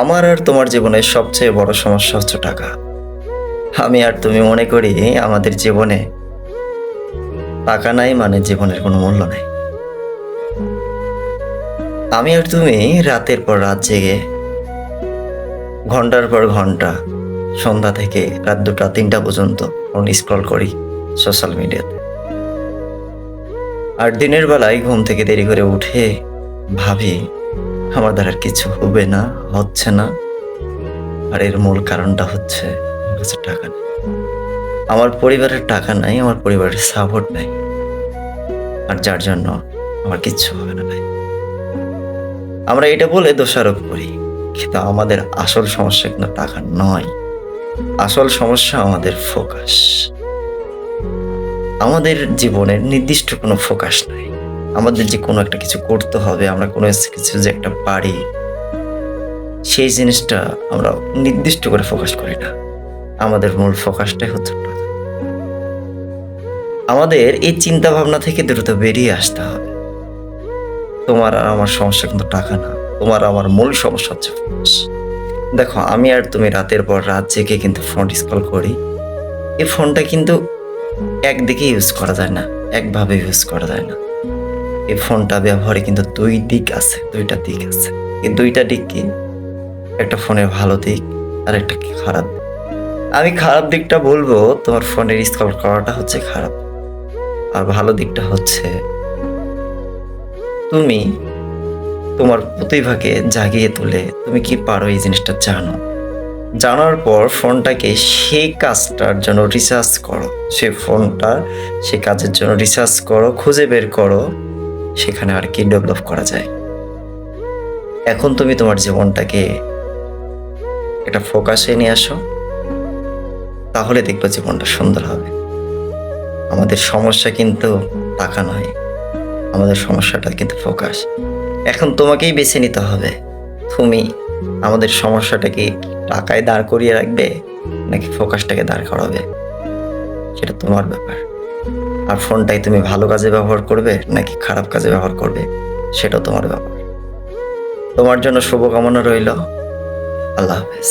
আমার আর তোমার জীবনের সবচেয়ে বড় সমস্যা হচ্ছে টাকা। আমি আর তুমি মনে করি আমাদের জীবনে টাকা নাই মানে জীবনের কোনো মূল্য নাই। আমি আর তুমি রাতের পর রাত জেগে ঘন্টার পর ঘন্টা সন্ধ্যা থেকে রাত 2টা 3টা পর্যন্ত ফোন স্ক্রল করি সোশ্যাল মিডিয়াতে। আর দিনের বেলায় ঘুম থেকে দেরি করে উঠে ভাবি আমার দ্বারা আর কিছু হবে না, হচ্ছে না। আর এর মূল কারণটা হচ্ছে আমার কাছে টাকা নেই। আমার পরিবারের টাকা নাই, আমার পরিবারের সাপোর্ট নাই। আর যার জন্য আমার কিচ্ছু হবে না ভাই। আমরা এটা বলে দোষারোপ করি, কিন্তু আমাদের আসল সমস্যা কিন্তু টাকা নয়। আসল সমস্যা আমাদের ফোকাস। আমাদের জীবনের নির্দিষ্ট কোনো ফোকাস নাই। আমাদের যে কোনো একটা কিছু করতে হবে, আমরা কোনো কিছু যে একটা পারি, সেই জিনিসটা আমরা নির্দিষ্ট করে ফোকাস করি না। আমাদের মূল ফোকাসটাই হচ্ছে টাকা। আমাদের এই চিন্তা ভাবনা থেকে দ্রুত বেরিয়ে আসতে হবে। তোমার আর আমার সমস্যা কিন্তু টাকা না, তোমার আমার মূল সমস্যা হচ্ছে ফোকাস। দেখো, আমি আর তুমি রাতের পর রাত জেগে কিন্তু ফোন স্ক্রল করি। এই ফোনটা কিন্তু একদিকে ইউজ করা যায় না, একভাবে ইউজ করা যায় না। এই ফোনটা ব্যবহারে কিন্তু দুইটা দিক আছে। এই দুইটা দিক কি, একটা ফোনের ভালো দিক আর একটা কি খারাপ দিক। আমি খারাপ দিকটা বলবো, তোমার ফোনের স্ক্রল করাটা হচ্ছে খারাপ। আর ভালো দিকটা হচ্ছে তুমি তোমার প্রতিভাকে জাগিয়ে তুলে তুমি কি পারো এই জিনিসটা জানো। জানার পর ফোনটাকে সেই কাজটার জন্য রিসার্চ করো, সে কাজের জন্য রিসার্চ করো, খুঁজে বের করো সেখানে আর কি ডেভেলপ করা যায়। এখন তুমি তোমার জীবনটাকে একটা ফোকাসে নিয়ে আসো, তাহলে দেখবে জীবনটা সুন্দর হবে। আমাদের সমস্যা কিন্তু টাকা নয়, আমাদের সমস্যাটা কিন্তু ফোকাস। এখন তোমাকেই বেছে নিতে হবে, তুমি আমাদের সমস্যাটাকে টাকায় দাঁড় করিয়ে রাখবে নাকি ফোকাসটাকে দাঁড় করাবে, সেটা তোমার ব্যাপার। আর ফোনটাই তুমি ভালো কাজে ব্যবহার করবে নাকি খারাপ কাজে ব্যবহার করবে, সেটাও তোমার ব্যাপার। তোমার জন্য শুভকামনা রইল। আল্লাহ হাফেজ।